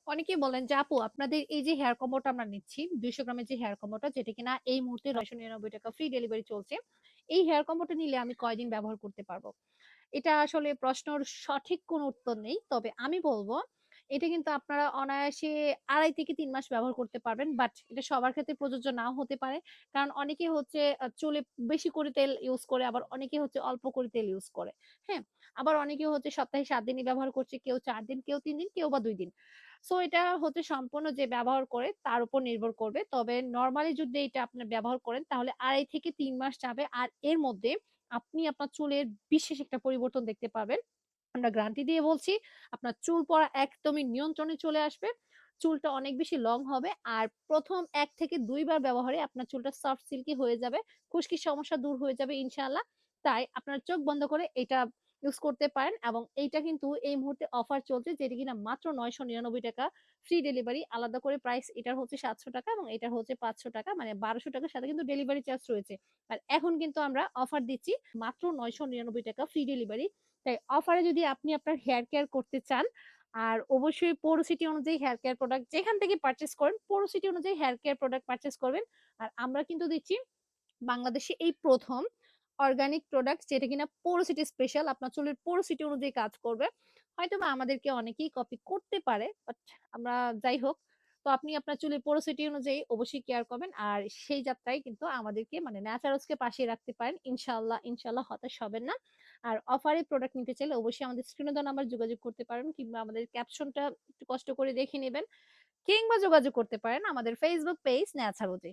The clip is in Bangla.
অনেকেই বলেন যে আপু আপনাদের এই যে হেয়ার কম্বোটা আমরা নিচ্ছি 200 গ্রামের যে হেয়ার কম্বোটা, যেটা কিনা এই মুহূর্তে 999 টাকা ফ্রি ডেলিভারি চলছে, এই হেয়ার কম্বোটা নিলে আমি কয়দিন ব্যবহার করতে পারবো? এটা আসলে প্রশ্নর সঠিক কোনো উত্তর নেই, তবে আমি বলবো এটা কিন্তু আপনারা অনায়াসে 2.5 থেকে 3 মাস ব্যবহার করতে পারবেন, বাট এটা সবার ক্ষেত্রে প্রযোজ্য নাও হতে পারে। কারণ অনেকে হচ্ছে চুলে বেশি করে তেল ইউজ করে, আবার অনেকে হচ্ছে অল্প করে তেল ইউজ করে। হ্যাঁ, আবার অনেকে হচ্ছে সপ্তাহে 7 দিনই ব্যবহার করছে, কেউ 4 দিন, কেউ 3 দিন, কেউ বা 2 দিন। সো এটা হচ্ছে সম্পূর্ণ যে ব্যবহার করে তার উপর নির্ভর করবে। তবে নরমালি যদি এটা আপনি ব্যবহার করেন তাহলে 2.5 থেকে 3 মাস যাবে, আর এর মধ্যে আপনি আপনার চুলের বিশেষ একটা পরিবর্তন দেখতে পাবেন। আমরা গ্যারান্টি দিয়ে বলছি, আপনার চুল পড়া একদমই নিয়ন্ত্রণে চলে আসবে। চুলটা অনেক বেশি লং হবে, আর প্রথম 1 থেকে 2 বার ব্যবহারে আপনার চুলটা সফট সিল্কি হয়ে যাবে, খুশকির সমস্যা দূর হয়ে যাবে ইনশাআল্লাহ। তাই আপনারা চোখ বন্ধ করে এটা ইউজ করতে পারেন, এবং এইটা কিন্তু এই মুহূর্তে অফার চলছে, যেটা কিনা মাত্র 999 টাকা ফ্রি ডেলিভারি। আলাদা করে প্রাইস এটার হচ্ছে 700 টাকা এবং এটার হচ্ছে 500 টাকা, মানে 1200 টাকার সাথে কিন্তু ডেলিভারি চার্জ রয়েছে। আর এখন কিন্তু আমরা অফার দিচ্ছি মাত্র 999 টাকা ফ্রি ডেলিভারি। তাই অফারে যদি আপনি আপনার হেয়ার কেয়ার করতে চান, আর অবশ্যই পোরোসিটি অনুযায়ী হেয়ার কেয়ার প্রোডাক্ট যেখান থেকে পারচেজ করেন পোরোসিটি অনুযায়ী হেয়ার কেয়ার প্রোডাক্ট পারচেজ করবেন। আর আমরা কিন্তু দিচ্ছি বাংলাদেশে এই প্রথম অর্গানিক প্রোডাক্ট, যেটা কিনা পোরোসিটি স্পেশাল, আপনার চুলের পোরোসিটি অনুযায়ী কাজ করবে। হয়তো বা আমাদেরকে অনেকেই কপি করতে পারে, বাট আমরা যাই হোক, তো আপনি আপনার চুলের পোরোসিটি অনুযায়ী অবশ্যই কেয়ার করবেন, আর সেই যাত্রায় কিন্তু আমাদেরকে মানে ন্যাচারালসকে পাশে রাখতে পারেন ইনশাআল্লাহ। ইনশাআল্লাহ হতাশ হবেন না। আর অফারে প্রোডাক্ট নিতে চাইলে অবশ্যই আমাদের স্ক্রিনে দেওয়া নাম্বার যোগাযোগ করতে পারেন, কিংবা আমাদের ক্যাপশনটা একটু কষ্ট করে দেখে নেবেন, কিংবা যোগাযোগ করতে পারেন আমাদের ফেসবুক পেজ ন্যাচারোজে।